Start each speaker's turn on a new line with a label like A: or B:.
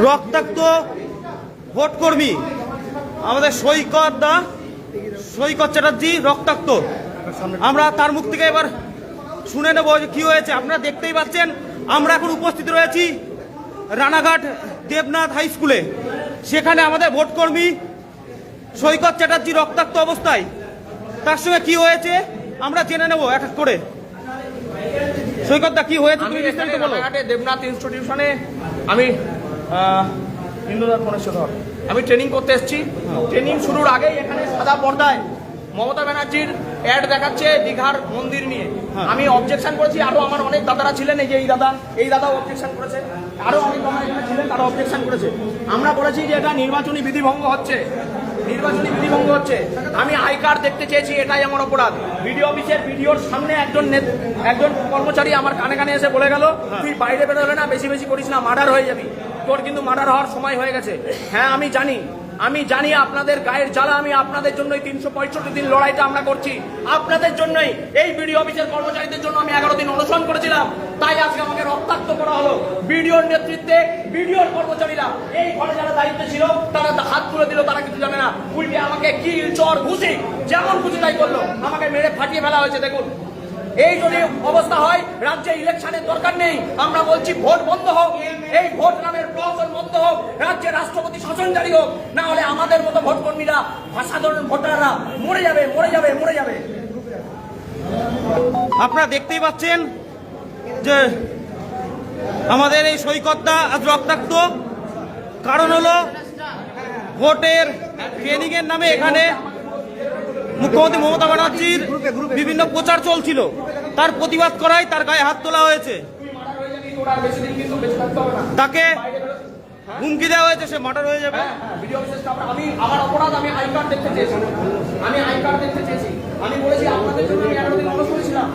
A: রক্তাক্ত ভোটকর্মী আমাদের সৈকত চ্যাটার্জি রক্তাক্ত। আমরা তার মুখ থেকে এবার শুনে নেব যে কি হয়েছে। আপনারা দেখতেই পাচ্ছেন আমরা এখন উপস্থিত রয়েছি রানাঘাট দেবনাথ হাই স্কুলে। সেখানে আমাদের ভোটকর্মী সৈকত চ্যাটার্জি রক্তাক্ত অবস্থায়। তার সঙ্গে কি হয়েছে আমরা জেনে নেব এক এক করে। সৈকতদা কি হয়েছে তুমি বিস্তারিত বলো।
B: রানাঘাটে দেবনাথ ইনস্টিটিউশনে আমি আমি ট্রেনিং করতে এসেছি। ট্রেনিং শুরুর আগেই এখানে সাদা পর্দায় মমতা ব্যানার্জির অ্যাড দেখাচ্ছে দীঘার মন্দির নিয়ে। আমি অবজেকশন করেছি, আরো আমার অনেক দাদারা ছিলেন, এই যে এই দাদাও অবজেকশন করেছে, আরো অনেক দাদা এখানে ছিলেন তারা অবজেকশন করেছে। আমরা বলেছি যে এটা নির্বাচনী বিধিভঙ্গ হচ্ছে। আমি আই কার্ড দেখতে চেয়েছি, এটাই আমার অপরাধ। বিডিও অফিসের বিডিওর সামনে একজন কর্মচারী আমার কানে কানে এসে বলে গেল, তুই বাইরে বেরোলে না, বেশি বেশি করিস না, মার্ডার হয়ে যাবি। তোর কিন্তু মার্ডার হওয়ার সময় হয়ে গেছে। হ্যাঁ আমি জানি আপনাদের গায়ের জ্বালা। আমি আপনাদের জন্যই 365 দিন লড়াইটা আমরা করছি, আপনাদের জন্যই। এই বিডিও অফিসের কর্মচারীদের জন্য আমি 11 দিন অনশন করেছিলাম, তাই আজকে আমাকে রক্তাক্ত করা হলো। বিডিওর নেতৃত্বে বিডিওর কর্মচারীরা এই ঘরে যারা দায়িত্বে ছিল তারা হাত তুলে দিল, তারা কিছু জানে না। উল্টে আমাকে কিল চর ঘুষি যেমন খুশি তাই করলো, আমাকে মেরে ফাটিয়ে ফেলা হয়েছে। দেখুন, এই যদি অবস্থা হয় রাজ্যে ইলেকশনের দরকার নেই। আমরা বলছি ভোট বন্ধ হোক, এই ভোট নামের প্রহসন বন্ধ হোক, রাজ্যে রাষ্ট্রপতি শাসন জারি হোক, না হলে আমাদের মতো ভোট কর্মীরা, সাধারণ ভোটাররা মরে যাবে।
A: আপনারা দেখতেই পাচ্ছেন যে আমাদের এই সৈকতদা আজ রক্তাক্ত। কারণ হলো ভোটের ট্রেনিং এর নামে এখানে মুখ্যমন্ত্রী মমতা ব্যানার্জির বিভিন্ন প্রচার চলছিল, তার প্রতিবাদ করায় তার গায়ে হাত তোলা হয়েছে, তাকে হুমকি দেওয়া হয়েছে, সে মার্ডার হয়ে যাবে।
B: আমার অপরাধ, আমি আই কার্ড দেখতে চেয়েছি। আমি বলেছি আপনাদের জন্য আমি 11 দিন অনশন করেছিলাম।